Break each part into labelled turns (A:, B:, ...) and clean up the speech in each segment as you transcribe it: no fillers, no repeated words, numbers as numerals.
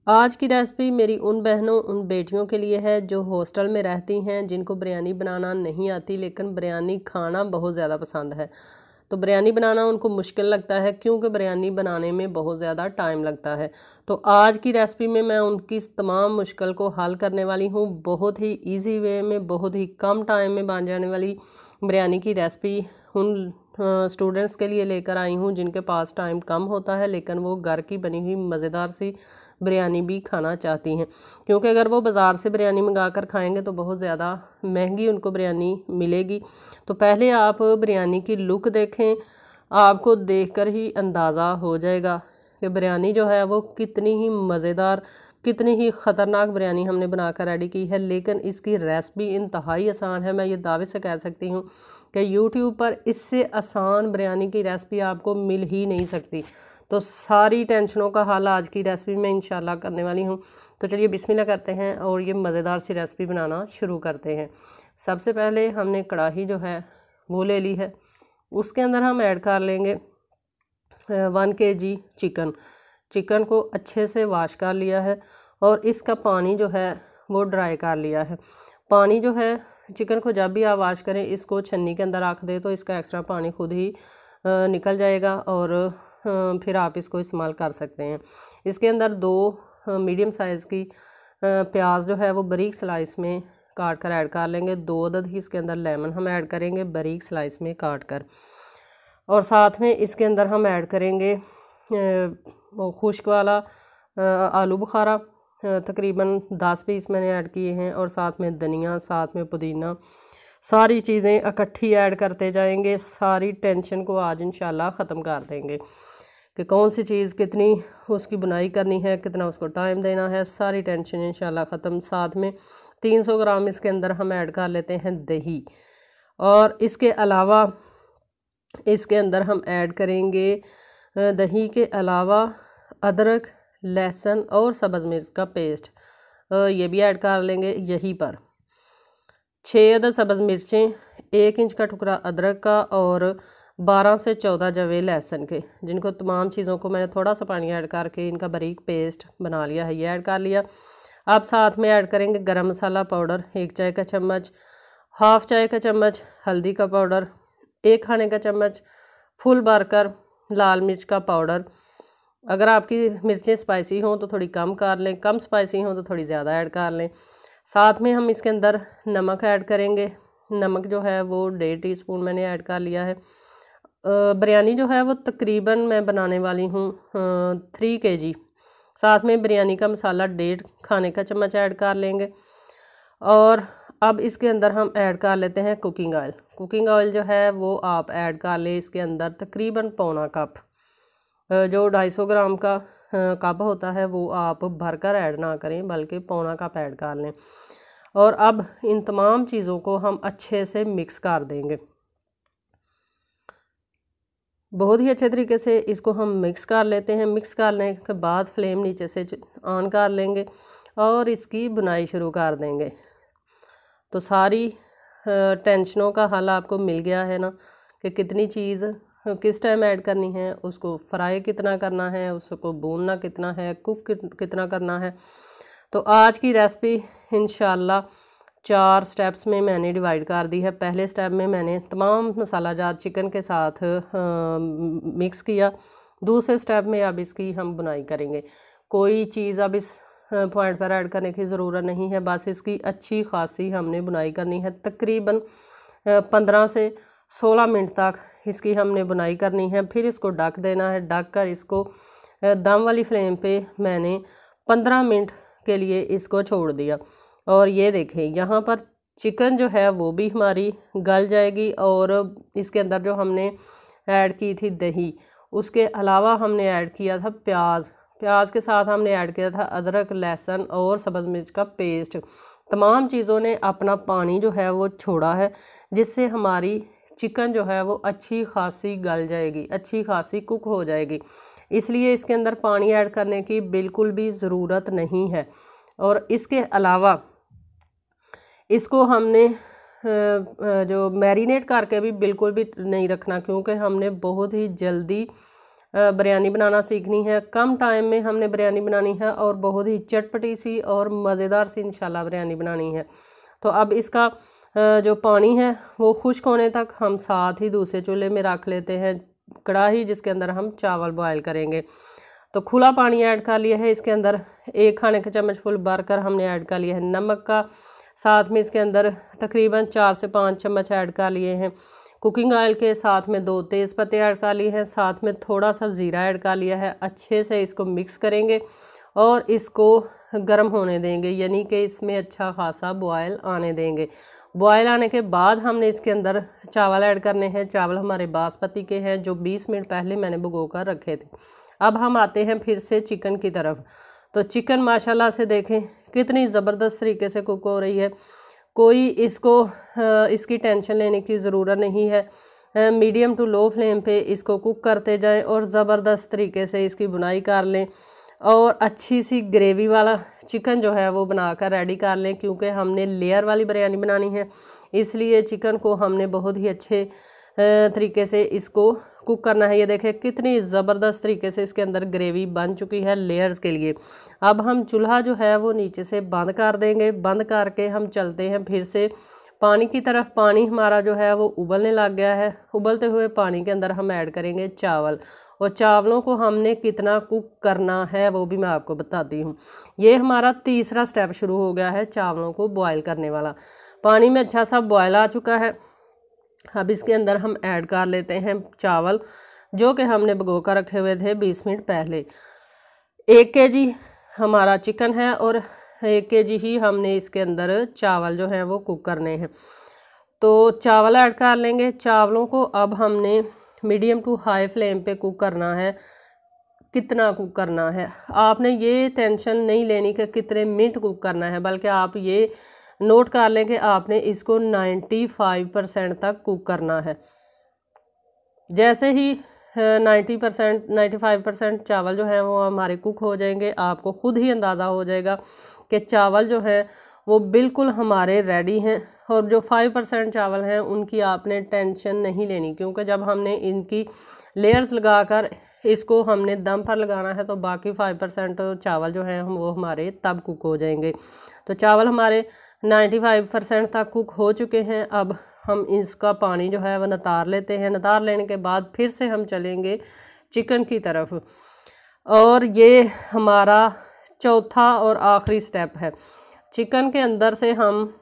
A: आज की रेसिपी मेरी उन बहनों उन बेटियों के लिए है जो हॉस्टल में रहती हैं, जिनको बिरयानी बनाना नहीं आती लेकिन बिरयानी खाना बहुत ज़्यादा पसंद है। तो बिरयानी बनाना उनको मुश्किल लगता है क्योंकि बिरयानी बनाने में बहुत ज़्यादा टाइम लगता है। तो आज की रेसिपी में मैं उनकी इस तमाम मुश्किल को हल करने वाली हूँ। बहुत ही ईजी वे में, बहुत ही कम टाइम में बन जाने वाली बिरयानी की रेसिपी उन स्टूडेंट्स के लिए लेकर आई हूँ जिनके पास टाइम कम होता है लेकिन वो घर की बनी हुई मज़ेदार सी बिरयानी भी खाना चाहती हैं। क्योंकि अगर वो बाज़ार से बिरयानी मंगा कर खाएंगे तो बहुत ज़्यादा महंगी उनको बिरयानी मिलेगी। तो पहले आप बिरयानी की लुक देखें, आपको देखकर ही अंदाज़ा हो जाएगा कि बिरयानी जो है वो कितनी ही मज़ेदार, कितनी ही ख़तरनाक बिरयानी हमने बनाकर रेडी की है। लेकिन इसकी रेसिपी इंतहाई आसान है। मैं ये दावे से कह सकती हूँ कि यूट्यूब पर इससे आसान बिरयानी की रेसिपी आपको मिल ही नहीं सकती। तो सारी टेंशनों का हल आज की रेसिपी में इंशाल्लाह करने वाली हूँ। तो चलिए बिस्मिल्लाह करते हैं और ये मज़ेदार सी रेसिपी बनाना शुरू करते हैं। सबसे पहले हमने कढ़ाई जो है वो ले ली है। उसके अंदर हम ऐड कर लेंगे 1 kg चिकन को अच्छे से वॉश कर लिया है और इसका पानी जो है वो ड्राई कर लिया है। पानी जो है, चिकन को जब भी आप वॉश करें इसको छन्नी के अंदर रख दें तो इसका एक्स्ट्रा पानी खुद ही निकल जाएगा और फिर आप इसको इस्तेमाल कर सकते हैं। इसके अंदर 2 मीडियम साइज़ की प्याज जो है वो बारीक स्लाइस में काट कर ऐड कर लेंगे। 2 अदद ही इसके अंदर लेमन हम ऐड करेंगे बारीक स्लाइस में काट कर। और साथ में इसके अंदर हम ऐड करेंगे खुश्क वाला आलू बुखारा, तकरीबन 10 पीस मैंने ऐड किए हैं। और साथ में धनिया, साथ में पुदीना, सारी चीज़ें इकट्ठी ऐड करते जाएंगे। सारी टेंशन को आज इंशाल्लाह ख़त्म कर देंगे कि कौन सी चीज़ कितनी उसकी बुनाई करनी है, कितना उसको टाइम देना है, सारी टेंशन इंशाल्लाह ख़त्म। साथ में 300 ग्राम इसके अंदर हम ऐड कर लेते हैं दही। और इसके अलावा इसके अंदर हम ऐड करेंगे दही के अलावा अदरक, लहसुन और सब्ज़ मिर्च का पेस्ट, ये भी ऐड कर लेंगे यहीं पर। 6 अदद सब्ज़ मिर्चें, 1 इंच का टुकड़ा अदरक का और 12 से 14 जवे लहसुन के, जिनको तमाम चीज़ों को मैंने थोड़ा सा पानी ऐड करके इनका बारीक पेस्ट बना लिया है, ये ऐड कर लिया। अब साथ में ऐड करेंगे गरम मसाला पाउडर 1 चाय का चम्मच, हाफ़ चाय का चम्मच हल्दी का पाउडर, 1 खाने का चम्मच फुल भरकर लाल मिर्च का पाउडर। अगर आपकी मिर्चें स्पाइसी हों तो थोड़ी कम कर लें, कम स्पाइसी हों तो थोड़ी ज़्यादा ऐड कर लें। साथ में हम इसके अंदर नमक ऐड करेंगे। नमक जो है वो 1.5 टीस्पून मैंने ऐड कर लिया है। बिरयानी जो है वो तकरीबन मैं बनाने वाली हूँ 3 kg। साथ में बिरयानी का मसाला 1.5 खाने का चम्मच ऐड कर लेंगे। और अब इसके अंदर हम ऐड कर लेते हैं कुकिंग ऑयल। कुकिंग ऑयल जो है वो आप ऐड कर लें इसके अंदर तकरीबन पौना कप। जो 250 ग्राम का कप होता है वो आप भरकर ऐड ना करें बल्कि पौना कप ऐड कर लें। और अब इन तमाम चीज़ों को हम अच्छे से मिक्स कर देंगे। बहुत ही अच्छे तरीके से इसको हम मिक्स कर लेते हैं। मिक्स करने के बाद फ्लेम नीचे से ऑन कर लेंगे और इसकी बुनाई शुरू कर देंगे। तो सारी टेंशनों का हल आपको मिल गया है ना कि कितनी चीज़ किस टाइम ऐड करनी है, उसको फ्राई कितना करना है, उसको भूनना कितना है, कुक कितना करना है। तो आज की रेसिपी इंशाल्लाह 4 स्टेप्स में मैंने डिवाइड कर दी है। पहले स्टेप में मैंने तमाम मसाला जात चिकन के साथ मिक्स किया। दूसरे स्टेप में अब इसकी हम बुनाई करेंगे। कोई चीज़ अब इस पॉइंट पर ऐड करने की ज़रूरत नहीं है, बस इसकी अच्छी खासी हमने बुनाई करनी है। तकरीबन 15 से 16 मिनट तक इसकी हमने बुनाई करनी है। फिर इसको ढक देना है। ढक कर इसको दम वाली फ्लेम पे मैंने 15 मिनट के लिए इसको छोड़ दिया। और ये देखें यहाँ पर चिकन जो है वो भी हमारी गल जाएगी और इसके अंदर जो हमने ऐड की थी दही, उसके अलावा हमने ऐड किया था प्याज के साथ हमने ऐड किया था अदरक, लहसुन और सब्ज़ मिर्च का पेस्ट। तमाम चीज़ों ने अपना पानी जो है वो छोड़ा है, जिससे हमारी चिकन जो है वो अच्छी खासी गल जाएगी, अच्छी खासी कुक हो जाएगी। इसलिए इसके अंदर पानी ऐड करने की बिल्कुल भी ज़रूरत नहीं है। और इसके अलावा इसको हमने जो मैरिनेट करके भी बिल्कुल भी नहीं रखना, क्योंकि हमने बहुत ही जल्दी बिरयानी बनाना सीखनी है। कम टाइम में हमने बिरयानी बनानी है और बहुत ही चटपटी सी और मज़ेदार सी इंशाल्लाह बिरयानी बनानी है। तो अब इसका जो पानी है वो खुश्क होने तक हम साथ ही दूसरे चूल्हे में रख लेते हैं कढ़ाई, जिसके अंदर हम चावल बॉयल करेंगे। तो खुला पानी ऐड कर लिया है, इसके अंदर 1 खाने का चम्मच फुल भरकर हमने ऐड कर लिया है नमक का। साथ में इसके अंदर तकरीबन 4 से 5 चम्मच ऐड कर लिए हैं कुकिंग ऑयल के। साथ में 2 तेज़पत्ते ऐड कर लिए हैं, साथ में थोड़ा सा ज़ीरा ऐड कर लिया है। अच्छे से इसको मिक्स करेंगे और इसको गर्म होने देंगे, यानी कि इसमें अच्छा खासा बॉयल आने देंगे। बॉयल आने के बाद हमने इसके अंदर चावल ऐड करने हैं। चावल हमारे बासमती के हैं जो 20 मिनट पहले मैंने भिगो कर रखे थे। अब हम आते हैं फिर से चिकन की तरफ। तो चिकन माशाल्लाह से देखें कितनी ज़बरदस्त तरीके से कुक हो रही है। कोई इसकी टेंशन लेने की ज़रूरत नहीं है। मीडियम टू लो फ्लेम पे इसको कुक करते जाएं और ज़बरदस्त तरीके से इसकी बुनाई कर लें और अच्छी सी ग्रेवी वाला चिकन जो है वो बनाकर रेडी कर लें, क्योंकि हमने लेयर वाली बिरयानी बनानी है। इसलिए चिकन को हमने बहुत ही अच्छे तरीके से इसको कुक करना है। ये देखें कितनी ज़बरदस्त तरीके से इसके अंदर ग्रेवी बन चुकी है लेयर्स के लिए। अब हम चूल्हा जो है वो नीचे से बंद कर देंगे। बंद करके हम चलते हैं फिर से पानी की तरफ। पानी हमारा जो है वो उबलने लग गया है। उबलते हुए पानी के अंदर हम ऐड करेंगे चावल, और चावलों को हमने कितना कुक करना है वो भी मैं आपको बताती हूँ। ये हमारा तीसरा स्टेप शुरू हो गया है चावलों को बॉयल करने वाला। पानी में अच्छा सा बॉयल आ चुका है। अब इसके अंदर हम ऐड कर लेते हैं चावल जो कि हमने भिगो कर रखे हुए थे 20 मिनट पहले। 1 kg हमारा चिकन है और 1 kg ही हमने इसके अंदर चावल जो हैं वो कुक करने हैं। तो चावल ऐड कर लेंगे। चावलों को अब हमने मीडियम टू हाई फ्लेम पे कुक करना है। कितना कुक करना है आपने ये टेंशन नहीं लेनी कि कितने मिनट कुक करना है, बल्कि आप ये नोट कर लें कि आपने इसको 95% तक कुक करना है। जैसे ही 95% चावल जो हैं वो हमारे कुक हो जाएंगे, आपको ख़ुद ही अंदाज़ा हो जाएगा कि चावल जो हैं वो बिल्कुल हमारे रेडी हैं। और जो 5% चावल हैं उनकी आपने टेंशन नहीं लेनी, क्योंकि जब हमने इनकी लेयर्स लगाकर इसको हमने दम पर लगाना है तो बाकी 5% चावल जो हैं वो हमारे तब कुक हो जाएंगे। तो चावल हमारे 95% तक कुक हो चुके हैं। अब हम इसका पानी जो है वह नितार लेते हैं। नितार लेने के बाद फिर से हम चलेंगे चिकन की तरफ, और ये हमारा चौथा और आखिरी स्टेप है। चिकन के अंदर से हम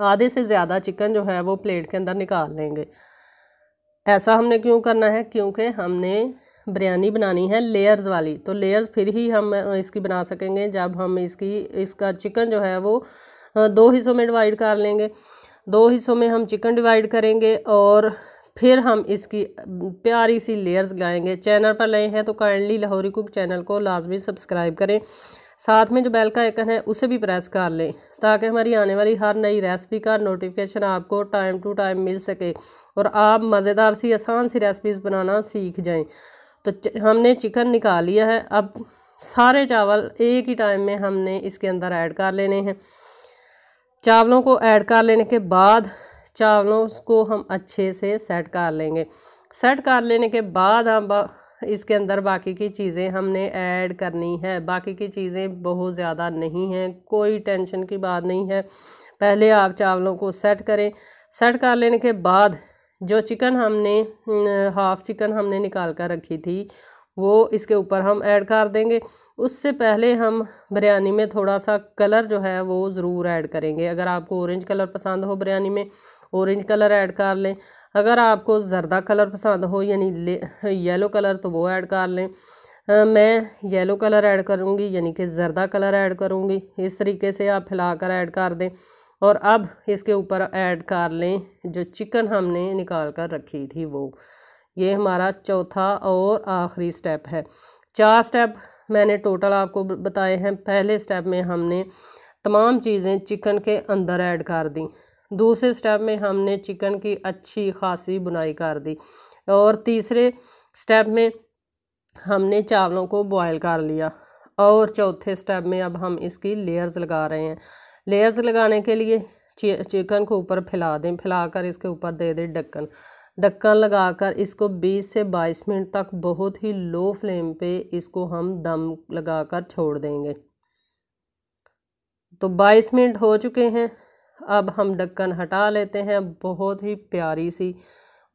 A: आधे से ज़्यादा चिकन जो है वो प्लेट के अंदर निकाल लेंगे। ऐसा हमने क्यों करना है, क्योंकि हमने बिरयानी बनानी है लेयर्स वाली। तो लेयर्स फिर ही हम इसकी बना सकेंगे जब हम इसका चिकन जो है वो 2 हिस्सों में डिवाइड कर लेंगे। 2 हिस्सों में हम चिकन डिवाइड करेंगे और फिर हम इसकी प्यारी सी लेयर्स लगाएंगे। चैनल पर नए हैं तो काइंडली लाहौरी कुक चैनल को लाजमी सब्सक्राइब करें। साथ में जो बेल का आइकन है उसे भी प्रेस कर लें, ताकि हमारी आने वाली हर नई रेसिपी का नोटिफिकेशन आपको टाइम टू टाइम मिल सके और आप मज़ेदार सी आसान सी रेसिपीज़ बनाना सीख जाएं। तो हमने चिकन निकाल लिया है। अब सारे चावल एक ही टाइम में हमने इसके अंदर ऐड कर लेने हैं। चावलों को ऐड कर लेने के बाद चावलों को हम अच्छे से सेट कर लेंगे। सेट कर लेने के बाद हम इसके अंदर बाकी की चीज़ें हमने ऐड करनी है। बाकी की चीज़ें बहुत ज़्यादा नहीं हैं, कोई टेंशन की बात नहीं है। पहले आप चावलों को सेट करें। सेट कर लेने के बाद जो चिकन हमने हाफ़ चिकन हमने निकाल कर रखी थी वो इसके ऊपर हम ऐड कर देंगे। उससे पहले हम बिरयानी में थोड़ा सा कलर जो है वो ज़रूर ऐड करेंगे। अगर आपको ऑरेंज कलर पसंद हो बिरयानी में, ऑरेंज कलर ऐड कर लें। अगर आपको ज़र्दा कलर पसंद हो यानी येलो कलर, तो वो ऐड कर लें। मैं येलो कलर ऐड करूँगी, यानी कि ज़र्दा कलर ऐड करूँगी। इस तरीके से आप हिलाकर ऐड कर दें और अब इसके ऊपर ऐड कर लें जो चिकन हमने निकाल कर रखी थी वो। ये हमारा चौथा और आखिरी स्टेप है। 4 स्टेप मैंने टोटल आपको बताए हैं। पहले स्टेप में हमने तमाम चीज़ें चिकन के अंदर ऐड कर दी। दूसरे स्टेप में हमने चिकन की अच्छी खासी बुनाई कर दी और तीसरे स्टेप में हमने चावलों को बॉयल कर लिया और चौथे स्टेप में अब हम इसकी लेयर्स लगा रहे हैं। लेयर्स लगाने के लिए चिकन को ऊपर फैला दें, फैलाकर इसके ऊपर दे दें ढक्कन। ढक्कन लगाकर इसको 20 से 22 मिनट तक बहुत ही लो फ्लेम पे इसको हम दम लगाकर छोड़ देंगे। तो 22 मिनट हो चुके हैं। अब हम ढक्कन हटा लेते हैं। बहुत ही प्यारी सी,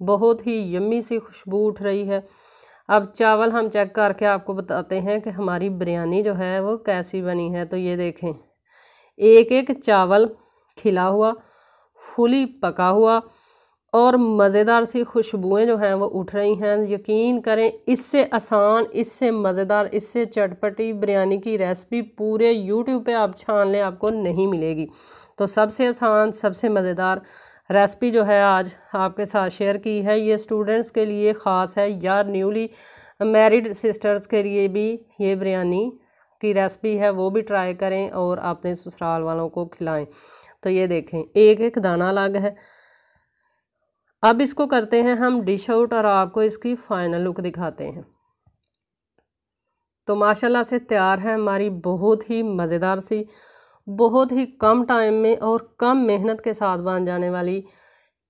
A: बहुत ही यम्मी सी खुशबू उठ रही है। अब चावल हम चेक करके आपको बताते हैं कि हमारी बिरयानी जो है वो कैसी बनी है। तो ये देखें, एक एक चावल खिला हुआ, फुली पका हुआ और मज़ेदार सी खुशबुएं जो हैं वो उठ रही हैं। यकीन करें, इससे आसान, इससे मज़ेदार, इससे चटपटी बिरयानी की रेसिपी पूरे यूट्यूब पे आप छान लें, आपको नहीं मिलेगी। तो सबसे आसान, सबसे मज़ेदार रेसिपी जो है आज आपके साथ शेयर की है। ये स्टूडेंट्स के लिए ख़ास है या न्यूली मैरिड सिस्टर्स के लिए भी ये बिरयानी की रेसिपी है, वो भी ट्राई करें और अपने ससुराल वालों को खिलाएं। तो ये देखें, एक एक दाना अलग है। अब इसको करते हैं हम डिश आउट और आपको इसकी फाइनल लुक दिखाते हैं। तो माशाल्लाह से तैयार है हमारी बहुत ही मज़ेदार सी, बहुत ही कम टाइम में और कम मेहनत के साथ बन जाने वाली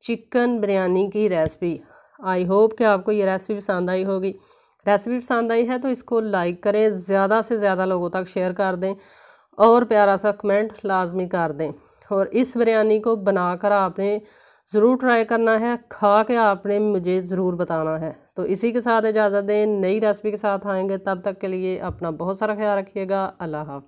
A: चिकन बिरयानी की रेसिपी। आई होप कि आपको ये रेसिपी पसंद आई होगी। रेसिपी पसंद आई है तो इसको लाइक करें, ज़्यादा से ज़्यादा लोगों तक शेयर कर दें और प्यारा सा कमेंट लाजमी कर दें। और इस बिरयानी को बनाकर आपने ज़रूर ट्राई करना है, खा के आपने मुझे ज़रूर बताना है। तो इसी के साथ इजाज़त दें, नई रेसिपी के साथ आएंगे। तब तक के लिए अपना बहुत सारा ख्याल रखिएगा। अल्लाह हाफ़िज़।